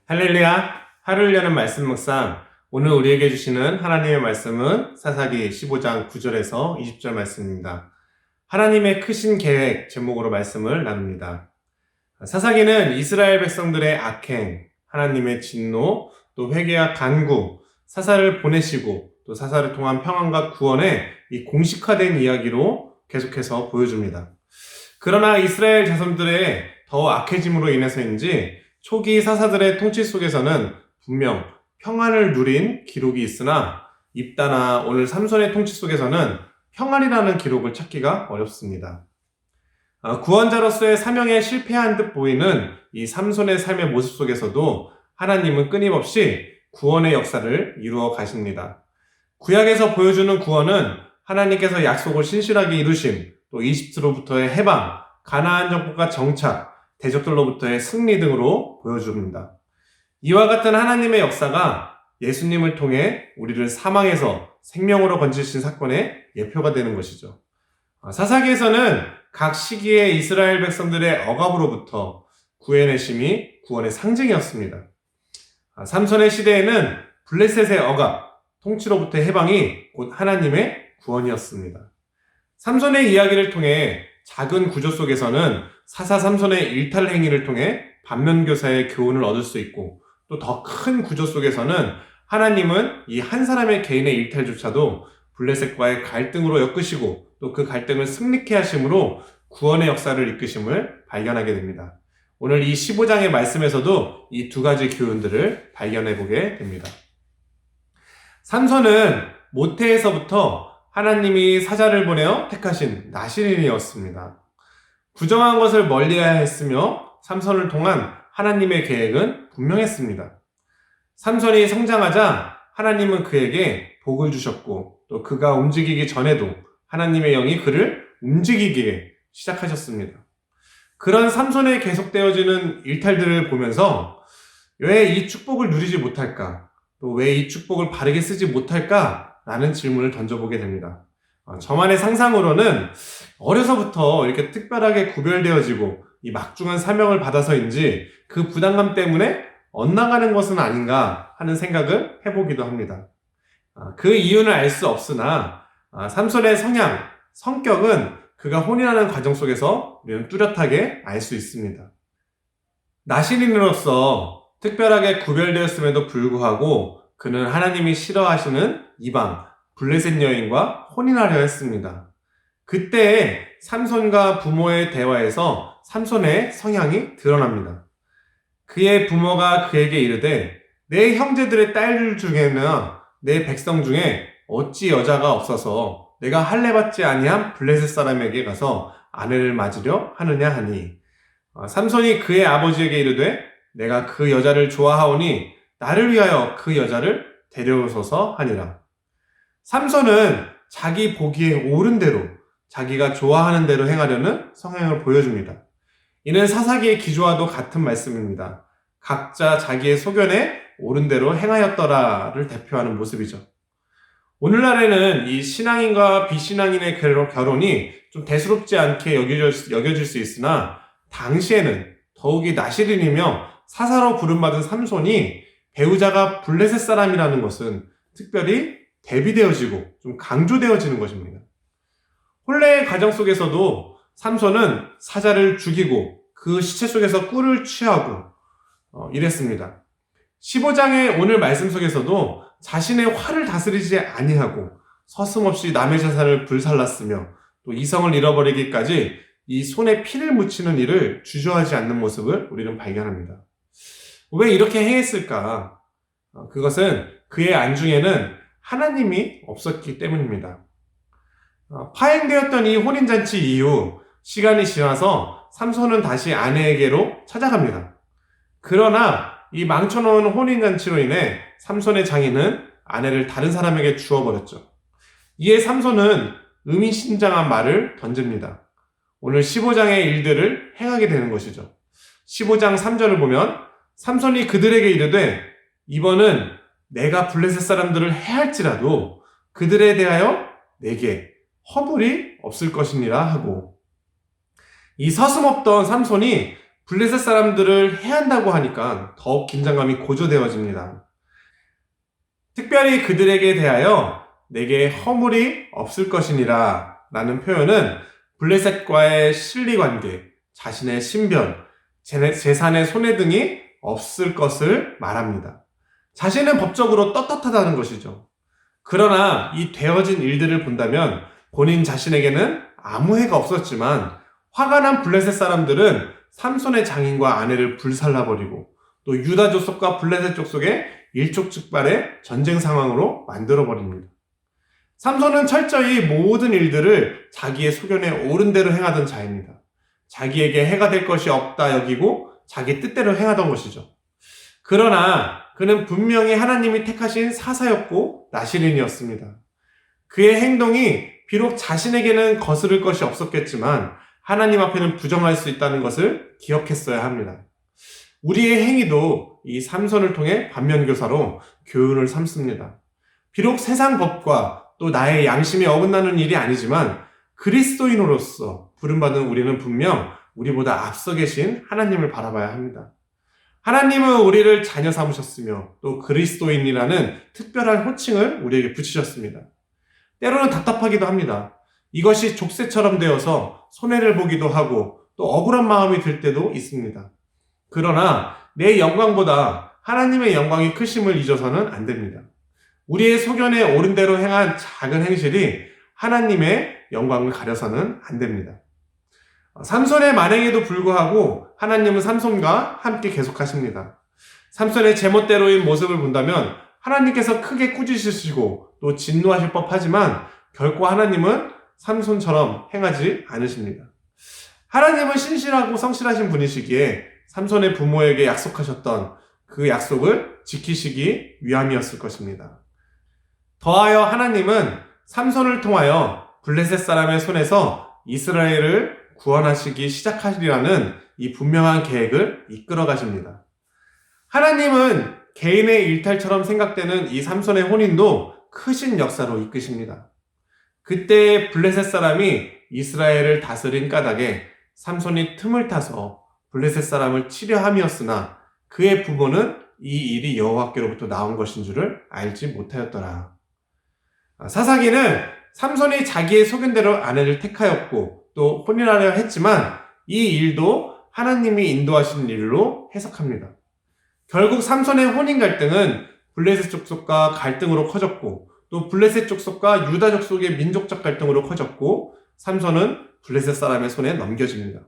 할렐루야! 하루를 여는 말씀 묵상. 오늘 우리에게 주시는 하나님의 말씀은 사사기 15장 9절에서 20절 말씀입니다. 하나님의 크신 계획 제목으로 말씀을 나눕니다. 사사기는 이스라엘 백성들의 악행, 하나님의 진노, 또 회개와 간구, 사사를 보내시고 또 사사를 통한 평안과 구원의 이 공식화된 이야기로 계속해서 보여줍니다. 그러나 이스라엘 자손들의 더 악해짐으로 인해서인지 초기 사사들의 통치 속에서는 분명 평안을 누린 기록이 있으나 입다나 오늘 삼손의 통치 속에서는 평안이라는 기록을 찾기가 어렵습니다. 구원자로서의 사명에 실패한 듯 보이는 이 삼손의 삶의 모습 속에서도 하나님은 끊임없이 구원의 역사를 이루어 가십니다. 구약에서 보여주는 구원은 하나님께서 약속을 신실하게 이루심, 또 이집트로부터의 해방, 가나안 정복과 정착, 대적들로부터의 승리 등으로 보여줍니다. 이와 같은 하나님의 역사가 예수님을 통해 우리를 사망에서 생명으로 건지신 사건의 예표가 되는 것이죠. 사사기에서는 각 시기의 이스라엘 백성들의 억압으로부터 구해내심이 구원의 상징이었습니다. 삼손의 시대에는 블레셋의 억압, 통치로부터의 해방이 곧 하나님의 구원이었습니다. 삼손의 이야기를 통해 작은 구조 속에서는 사사 삼손의 일탈 행위를 통해 반면교사의 교훈을 얻을 수 있고 또 더 큰 구조 속에서는 하나님은 이 한 사람의 개인의 일탈조차도 블레셋과의 갈등으로 엮으시고 또 그 갈등을 승리케 하심으로 구원의 역사를 이끄심을 발견하게 됩니다. 오늘 이 15장의 말씀에서도 이 두 가지 교훈들을 발견해 보게 됩니다. 삼손은 모태에서부터 하나님이 사자를 보내어 택하신 나실인이었습니다. 부정한 것을 멀리해야 했으며 삼손을 통한 하나님의 계획은 분명했습니다. 삼손이 성장하자 하나님은 그에게 복을 주셨고 또 그가 움직이기 전에도 하나님의 영이 그를 움직이게 시작하셨습니다. 그런 삼손에 계속되어지는 일탈들을 보면서 왜 이 축복을 누리지 못할까? 또 왜 이 축복을 바르게 쓰지 못할까? 라는 질문을 던져보게 됩니다. 저만의 상상으로는 어려서부터 이렇게 특별하게 구별되어지고 이 막중한 사명을 받아서인지 그 부담감 때문에 엇나가는 것은 아닌가 하는 생각을 해보기도 합니다. 그 이유는 알 수 없으나 삼손의 성향, 성격은 그가 혼인하는 과정 속에서 우리는 뚜렷하게 알 수 있습니다. 나실인으로서 특별하게 구별되었음에도 불구하고 그는 하나님이 싫어하시는 이방 블레셋 여인과 혼인하려 했습니다. 그때 삼손과 부모의 대화에서 삼손의 성향이 드러납니다. 그의 부모가 그에게 이르되 내 형제들의 딸들 중에는 내 백성 중에 어찌 여자가 없어서 내가 할례받지 아니한 블레셋 사람에게 가서 아내를 맞으려 하느냐 하니 삼손이 그의 아버지에게 이르되 내가 그 여자를 좋아하오니 나를 위하여 그 여자를 데려오소서 하니라. 삼손은 자기 보기에 옳은 대로 자기가 좋아하는 대로 행하려는 성향을 보여줍니다. 이는 사사기의 기조와도 같은 말씀입니다. 각자 자기의 소견에 옳은 대로 행하였더라를 대표하는 모습이죠. 오늘날에는 이 신앙인과 비신앙인의 결혼이 좀 대수롭지 않게 여겨질 수 있으나 당시에는 더욱이 나실인이며 사사로 부름받은 삼손이 배우자가 블레셋 사람이라는 것은 특별히 대비되어지고 좀 강조되어지는 것입니다. 혼례의 과정 속에서도 삼손은 사자를 죽이고 그 시체 속에서 꿀을 취하고 이랬습니다. 15장의 오늘 말씀 속에서도 자신의 화를 다스리지 아니하고 서슴없이 남의 재산을 불살랐으며 또 이성을 잃어버리기까지 이 손에 피를 묻히는 일을 주저하지 않는 모습을 우리는 발견합니다. 왜 이렇게 행했을까? 그것은 그의 안중에는 하나님이 없었기 때문입니다. 파행되었던 이 혼인잔치 이후 시간이 지나서 삼손은 다시 아내에게로 찾아갑니다. 그러나 이 망쳐놓은 혼인잔치로 인해 삼손의 장인은 아내를 다른 사람에게 주어버렸죠. 이에 삼손은 의미심장한 말을 던집니다. 오늘 15장의 일들을 행하게 되는 것이죠. 15장 3절을 보면 삼손이 그들에게 이르되 이번은 내가 블레셋 사람들을 해할지라도 그들에 대하여 내게 허물이 없을 것이니라 하고 이 서슴없던 삼손이 블레셋 사람들을 해한다고 하니까 더욱 긴장감이 고조되어집니다. 특별히 그들에게 대하여 내게 허물이 없을 것이니라 라는 표현은 블레셋과의 실리관계, 자신의 신변, 재산의 손해 등이 없을 것을 말합니다. 자신은 법적으로 떳떳하다는 것이죠. 그러나 이 되어진 일들을 본다면 본인 자신에게는 아무 해가 없었지만 화가 난 블레셋 사람들은 삼손의 장인과 아내를 불살라버리고 또 유다 족속과 블레셋 족속의 일촉즉발의 전쟁 상황으로 만들어버립니다. 삼손은 철저히 모든 일들을 자기의 소견에 옳은 대로 행하던 자입니다. 자기에게 해가 될 것이 없다 여기고 자기 뜻대로 행하던 것이죠. 그러나 그는 분명히 하나님이 택하신 사사였고 나실인이었습니다. 그의 행동이 비록 자신에게는 거스를 것이 없었겠지만 하나님 앞에는 부정할 수 있다는 것을 기억했어야 합니다. 우리의 행위도 이 삼손을 통해 반면교사로 교훈을 삼습니다. 비록 세상 법과 또 나의 양심에 어긋나는 일이 아니지만 그리스도인으로서 부름받은 우리는 분명 우리보다 앞서 계신 하나님을 바라봐야 합니다. 하나님은 우리를 자녀 삼으셨으며 또 그리스도인이라는 특별한 호칭을 우리에게 붙이셨습니다. 때로는 답답하기도 합니다. 이것이 족쇄처럼 되어서 손해를 보기도 하고 또 억울한 마음이 들 때도 있습니다. 그러나 내 영광보다 하나님의 영광이 크심을 잊어서는 안 됩니다. 우리의 소견에 옳은 대로 행한 작은 행실이 하나님의 영광을 가려서는 안 됩니다. 삼손의 만행에도 불구하고 하나님은 삼손과 함께 계속하십니다. 삼손의 제멋대로인 모습을 본다면 하나님께서 크게 꾸짖으시고 또 진노하실 법하지만 결코 하나님은 삼손처럼 행하지 않으십니다. 하나님은 신실하고 성실하신 분이시기에 삼손의 부모에게 약속하셨던 그 약속을 지키시기 위함이었을 것입니다. 더하여 하나님은 삼손을 통하여 블레셋 사람의 손에서 이스라엘을 구원하시기 시작하시리라는 이 분명한 계획을 이끌어 가십니다. 하나님은 개인의 일탈처럼 생각되는 이 삼손의 혼인도 크신 역사로 이끄십니다. 그때 블레셋 사람이 이스라엘을 다스린 까닭에 삼손이 틈을 타서 블레셋 사람을 치려 함이었으나 그의 부모는 이 일이 여호와께로부터 나온 것인 줄을 알지 못하였더라. 사사기는 삼손이 자기의 소견대로 아내를 택하였고 또 혼인하려 했지만 이 일도 하나님이 인도하신 일로 해석합니다. 결국 삼손의 혼인 갈등은 블레셋 족속과 갈등으로 커졌고 또 블레셋 족속과 유다 족속의 민족적 갈등으로 커졌고 삼손은 블레셋 사람의 손에 넘겨집니다.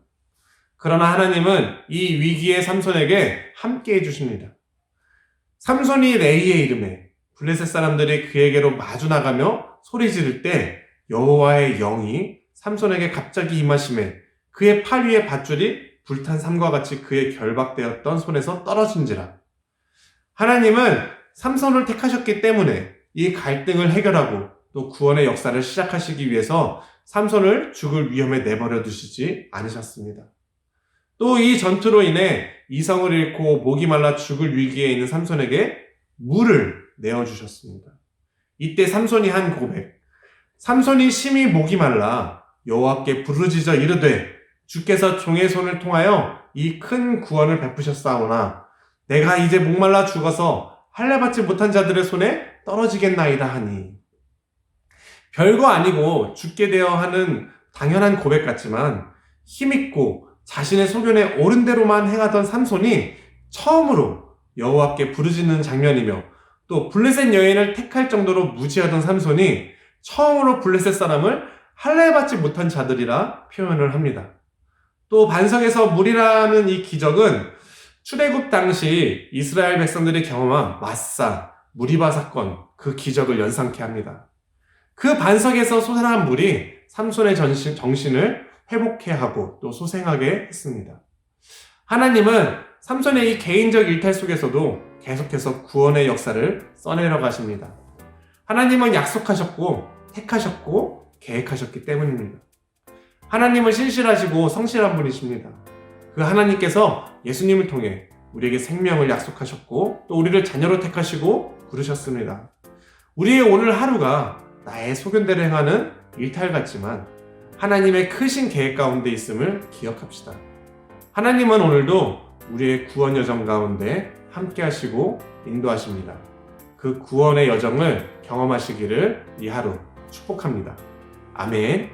그러나 하나님은 이 위기의 삼손에게 함께 해주십니다. 삼손이 레이의 이름에 블레셋 사람들이 그에게로 마주 나가며 소리 지를 때 여호와의 영이 삼손에게 갑자기 임하심에 그의 팔 위의 밧줄이 불탄 삼과 같이 그의 결박되었던 손에서 떨어진지라. 하나님은 삼손을 택하셨기 때문에 이 갈등을 해결하고 또 구원의 역사를 시작하시기 위해서 삼손을 죽을 위험에 내버려 두시지 않으셨습니다. 또 이 전투로 인해 이성을 잃고 목이 말라 죽을 위기에 있는 삼손에게 물을 내어주셨습니다. 이때 삼손이 한 고백. 삼손이 심히 목이 말라 여호와께 부르짖어 이르되 주께서 종의 손을 통하여 이 큰 구원을 베푸셨사오나 내가 이제 목말라 죽어서 할례받지 못한 자들의 손에 떨어지겠나이다 하니. 별거 아니고 죽게 되어 하는 당연한 고백 같지만 힘있고 자신의 소견에 옳은 대로만 행하던 삼손이 처음으로 여호와께 부르짖는 장면이며 또 블레셋 여인을 택할 정도로 무지하던 삼손이 처음으로 블레셋 사람을 할례받지 못한 자들이라 표현을 합니다. 또 반석에서 물이라는 이 기적은 출애굽 당시 이스라엘 백성들이 경험한 마사, 무리바 사건 그 기적을 연상케 합니다. 그 반석에서 솟아난 물이 삼손의 정신을 회복케 하고 또 소생하게 했습니다. 하나님은 삼손의 이 개인적 일탈 속에서도 계속해서 구원의 역사를 써내려 가십니다. 하나님은 약속하셨고 택하셨고 계획하셨기 때문입니다. 하나님은 신실하시고 성실한 분이십니다. 그 하나님께서 예수님을 통해 우리에게 생명을 약속하셨고 또 우리를 자녀로 택하시고 부르셨습니다. 우리의 오늘 하루가 나의 소견대로 행하는 일탈 같지만 하나님의 크신 계획 가운데 있음을 기억합시다. 하나님은 오늘도 우리의 구원 여정 가운데 함께 하시고 인도하십니다. 그 구원의 여정을 경험하시기를 이 하루 축복합니다. 아멘.